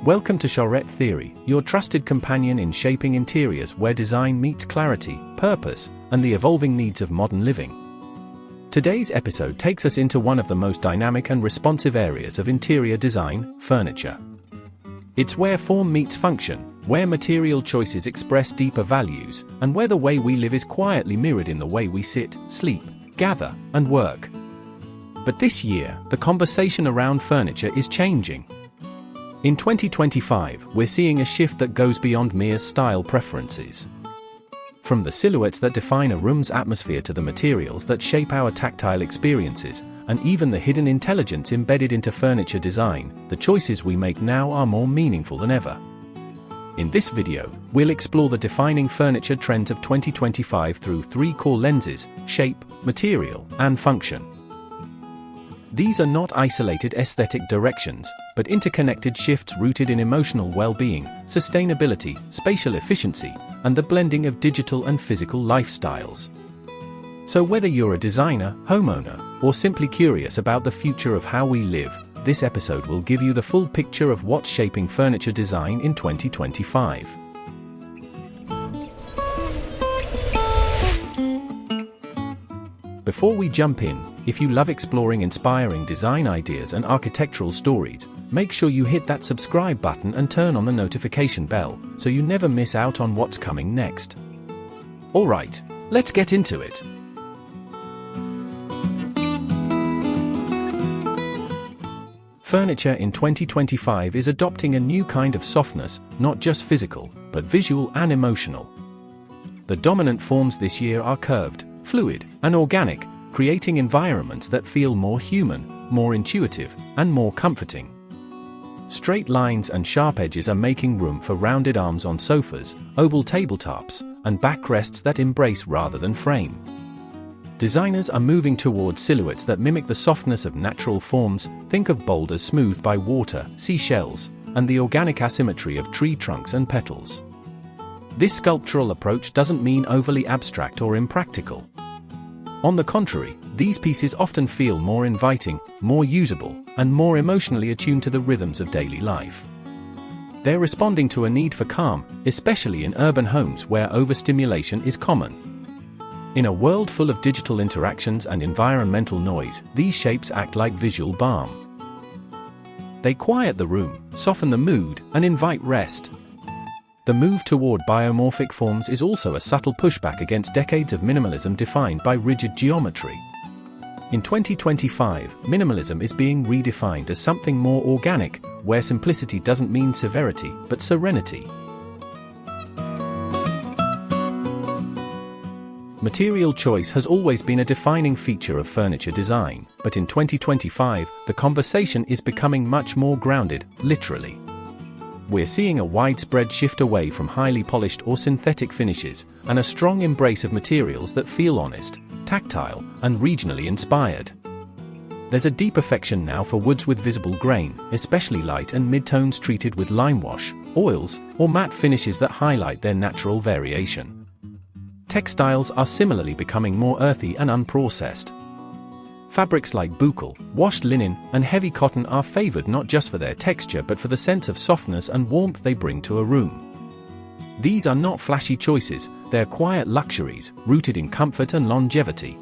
Welcome to Charette Theory, your trusted companion in shaping interiors where design meets clarity, purpose, and the evolving needs of modern living. Today's episode takes us into one of the most dynamic and responsive areas of interior design, furniture. It's where form meets function, where material choices express deeper values, and where the way we live is quietly mirrored in the way we sit, sleep, gather, and work. But this year, the conversation around furniture is changing. In 2025, we're seeing a shift that goes beyond mere style preferences. From the silhouettes that define a room's atmosphere to the materials that shape our tactile experiences, and even the hidden intelligence embedded into furniture design, the choices we make now are more meaningful than ever. In this video, we'll explore the defining furniture trends of 2025 through three core lenses: shape, material, and function. These are not isolated aesthetic directions, but interconnected shifts rooted in emotional well-being, sustainability, spatial efficiency, and the blending of digital and physical lifestyles. So whether you're a designer, homeowner, or simply curious about the future of how we live, this episode will give you the full picture of what's shaping furniture design in 2025. Before we jump in, if you love exploring inspiring design ideas and architectural stories, make sure you hit that subscribe button and turn on the notification bell, so you never miss out on what's coming next. Alright, let's get into it. Furniture in 2025 is adopting a new kind of softness, not just physical, but visual and emotional. The dominant forms this year are curved, fluid, and organic, creating environments that feel more human, more intuitive, and more comforting. Straight lines and sharp edges are making room for rounded arms on sofas, oval tabletops, and backrests that embrace rather than frame. Designers are moving towards silhouettes that mimic the softness of natural forms. Think of boulders smoothed by water, seashells, and the organic asymmetry of tree trunks and petals. This sculptural approach doesn't mean overly abstract or impractical. On the contrary, these pieces often feel more inviting, more usable, and more emotionally attuned to the rhythms of daily life. They're responding to a need for calm, especially in urban homes where overstimulation is common. In a world full of digital interactions and environmental noise, these shapes act like visual balm. They quiet the room, soften the mood, and invite rest. The move toward biomorphic forms is also a subtle pushback against decades of minimalism defined by rigid geometry. In 2025, minimalism is being redefined as something more organic, where simplicity doesn't mean severity, but serenity. Material choice has always been a defining feature of furniture design, but in 2025, the conversation is becoming much more grounded, literally. We're seeing a widespread shift away from highly polished or synthetic finishes, and a strong embrace of materials that feel honest, tactile, and regionally inspired. There's a deep affection now for woods with visible grain, especially light and mid-tones treated with lime wash, oils, or matte finishes that highlight their natural variation. Textiles are similarly becoming more earthy and unprocessed. Fabrics like buccal, washed linen, and heavy cotton are favored not just for their texture but for the sense of softness and warmth they bring to a room. These are not flashy choices, they're quiet luxuries, rooted in comfort and longevity.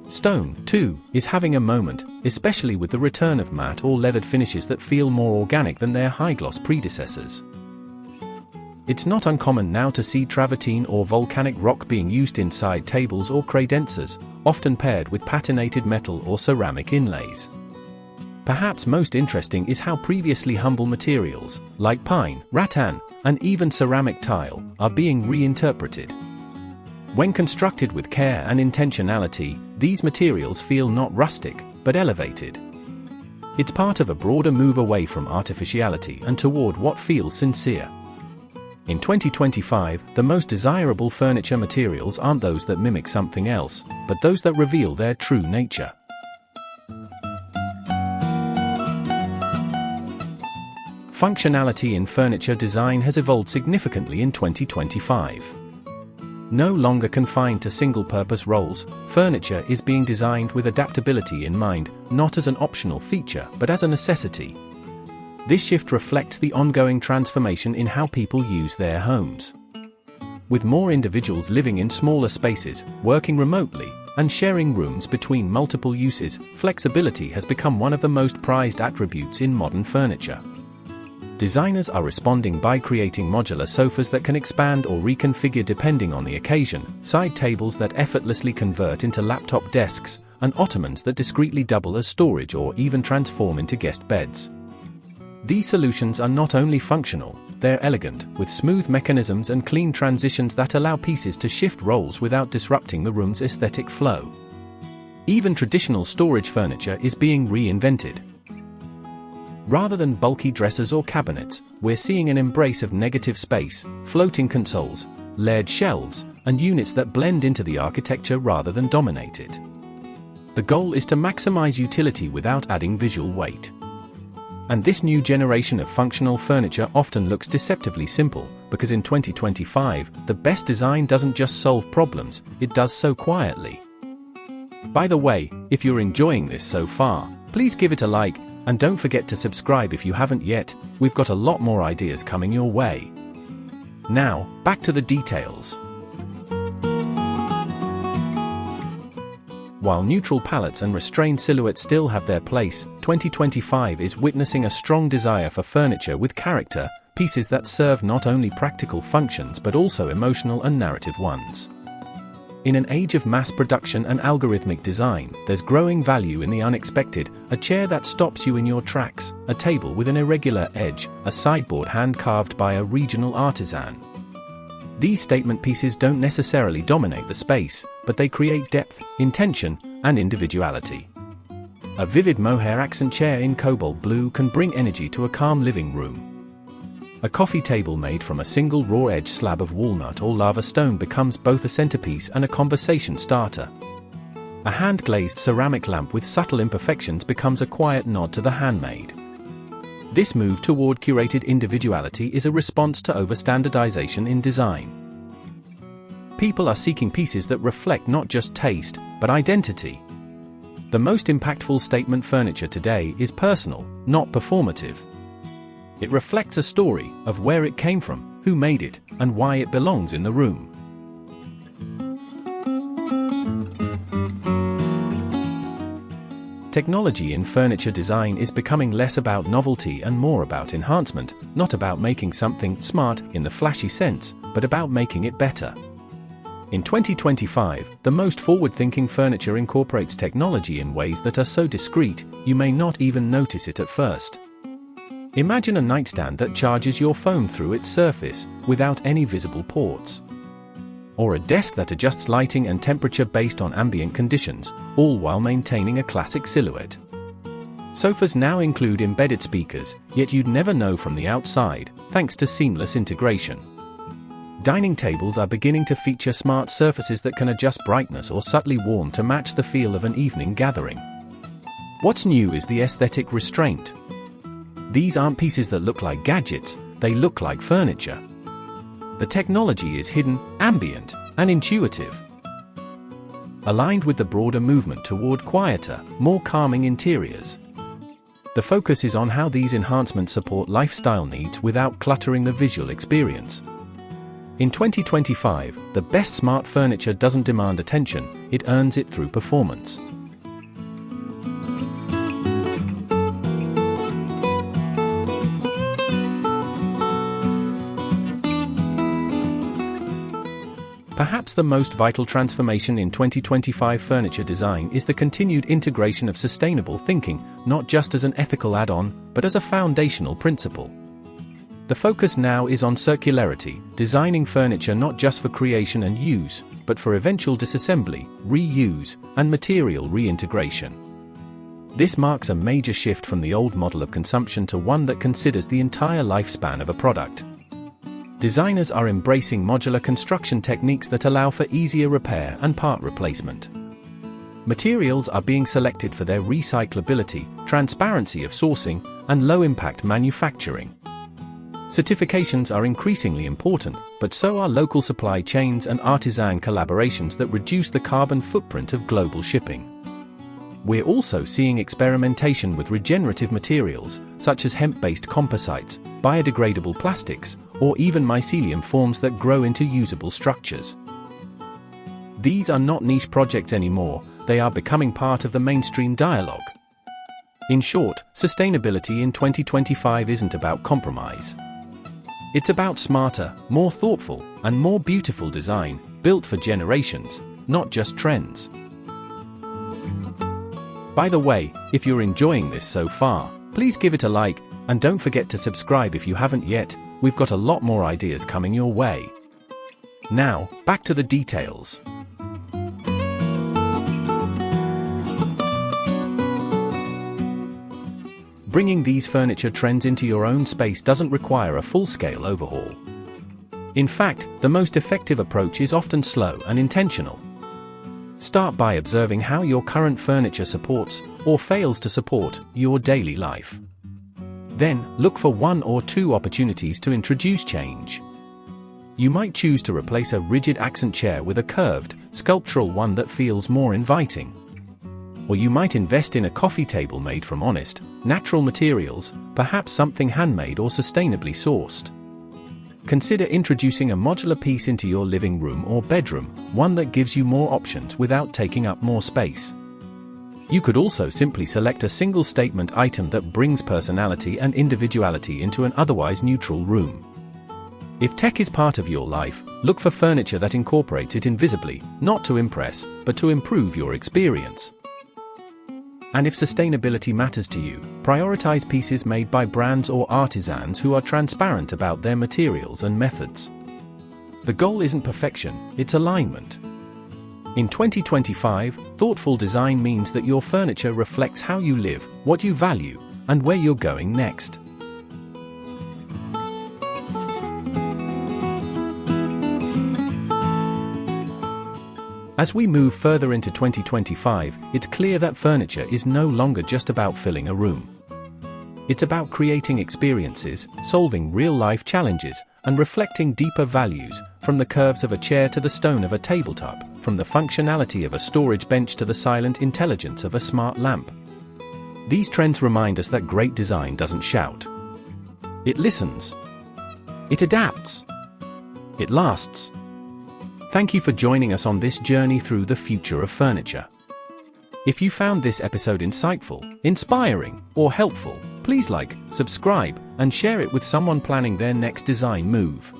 Stone, too, is having a moment, especially with the return of matte or leathered finishes that feel more organic than their high-gloss predecessors. It's not uncommon now to see travertine or volcanic rock being used inside tables or credenzas, often paired with patinated metal or ceramic inlays. Perhaps most interesting is how previously humble materials, like pine, rattan, and even ceramic tile, are being reinterpreted. When constructed with care and intentionality, these materials feel not rustic, but elevated. It's part of a broader move away from artificiality and toward what feels sincere. In 2025, the most desirable furniture materials aren't those that mimic something else, but those that reveal their true nature. Functionality in furniture design has evolved significantly in 2025. No longer confined to single-purpose roles, furniture is being designed with adaptability in mind, not as an optional feature but as a necessity. This shift reflects the ongoing transformation in how people use their homes. With more individuals living in smaller spaces, working remotely, and sharing rooms between multiple uses, flexibility has become one of the most prized attributes in modern furniture. Designers are responding by creating modular sofas that can expand or reconfigure depending on the occasion, side tables that effortlessly convert into laptop desks, and ottomans that discreetly double as storage or even transform into guest beds. These solutions are not only functional, they're elegant, with smooth mechanisms and clean transitions that allow pieces to shift roles without disrupting the room's aesthetic flow. Even traditional storage furniture is being reinvented. Rather than bulky dressers or cabinets, we're seeing an embrace of negative space, floating consoles, layered shelves, and units that blend into the architecture rather than dominate it. The goal is to maximize utility without adding visual weight. And this new generation of functional furniture often looks deceptively simple, because in 2025, the best design doesn't just solve problems, it does so quietly. By the way, if you're enjoying this so far, please give it a like, and don't forget to subscribe if you haven't yet. We've got a lot more ideas coming your way. Now, back to the details. While neutral palettes and restrained silhouettes still have their place, 2025 is witnessing a strong desire for furniture with character, pieces that serve not only practical functions but also emotional and narrative ones. In an age of mass production and algorithmic design, there's growing value in the unexpected: a chair that stops you in your tracks, a table with an irregular edge, a sideboard hand-carved by a regional artisan. These statement pieces don't necessarily dominate the space, but they create depth, intention, and individuality. A vivid mohair accent chair in cobalt blue can bring energy to a calm living room. A coffee table made from a single raw-edge slab of walnut or lava stone becomes both a centerpiece and a conversation starter. A hand-glazed ceramic lamp with subtle imperfections becomes a quiet nod to the handmade. This move toward curated individuality is a response to over-standardization in design. People are seeking pieces that reflect not just taste, but identity. The most impactful statement furniture today is personal, not performative. It reflects a story of where it came from, who made it, and why it belongs in the room. Technology in furniture design is becoming less about novelty and more about enhancement, not about making something smart in the flashy sense, but about making it better. In 2025, the most forward-thinking furniture incorporates technology in ways that are so discreet, you may not even notice it at first. Imagine a nightstand that charges your phone through its surface, without any visible ports. Or a desk that adjusts lighting and temperature based on ambient conditions, all while maintaining a classic silhouette. Sofas now include embedded speakers, yet you'd never know from the outside, thanks to seamless integration. Dining tables are beginning to feature smart surfaces that can adjust brightness or subtly warm to match the feel of an evening gathering. What's new is the aesthetic restraint. These aren't pieces that look like gadgets, they look like furniture. The technology is hidden, ambient, and intuitive. Aligned with the broader movement toward quieter, more calming interiors. The focus is on how these enhancements support lifestyle needs without cluttering the visual experience. In 2025, the best smart furniture doesn't demand attention, it earns it through performance. Perhaps the most vital transformation in 2025 furniture design is the continued integration of sustainable thinking, not just as an ethical add-on, but as a foundational principle. The focus now is on circularity, designing furniture not just for creation and use, but for eventual disassembly, reuse, and material reintegration. This marks a major shift from the old model of consumption to one that considers the entire lifespan of a product. Designers are embracing modular construction techniques that allow for easier repair and part replacement. Materials are being selected for their recyclability, transparency of sourcing, and low-impact manufacturing. Certifications are increasingly important, but so are local supply chains and artisan collaborations that reduce the carbon footprint of global shipping. We're also seeing experimentation with regenerative materials, such as hemp-based composites, biodegradable plastics, or even mycelium forms that grow into usable structures. These are not niche projects anymore, they are becoming part of the mainstream dialogue. In short, sustainability in 2025 isn't about compromise. It's about smarter, more thoughtful, and more beautiful design, built for generations, not just trends. By the way, if you're enjoying this so far, please give it a like, and don't forget to subscribe if you haven't yet. We've got a lot more ideas coming your way. Now, back to the details. Bringing these furniture trends into your own space doesn't require a full-scale overhaul. In fact, the most effective approach is often slow and intentional. Start by observing how your current furniture supports, or fails to support, your daily life. Then, look for one or two opportunities to introduce change. You might choose to replace a rigid accent chair with a curved, sculptural one that feels more inviting. Or you might invest in a coffee table made from honest, natural materials, perhaps something handmade or sustainably sourced. Consider introducing a modular piece into your living room or bedroom, one that gives you more options without taking up more space. You could also simply select a single statement item that brings personality and individuality into an otherwise neutral room. If tech is part of your life, look for furniture that incorporates it invisibly, not to impress, but to improve your experience. And if sustainability matters to you, prioritize pieces made by brands or artisans who are transparent about their materials and methods. The goal isn't perfection, it's alignment. In 2025, thoughtful design means that your furniture reflects how you live, what you value, and where you're going next. As we move further into 2025, it's clear that furniture is no longer just about filling a room. It's about creating experiences, solving real-life challenges, and reflecting deeper values, from the curves of a chair to the stone of a tabletop, from the functionality of a storage bench to the silent intelligence of a smart lamp. These trends remind us that great design doesn't shout. It listens. It adapts. It lasts. Thank you for joining us on this journey through the future of furniture. If you found this episode insightful, inspiring, or helpful, please like, subscribe, and share it with someone planning their next design move.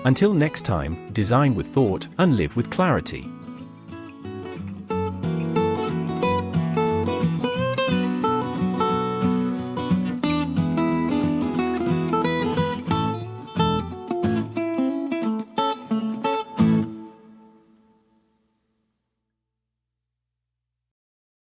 Until next time, design with thought and live with clarity.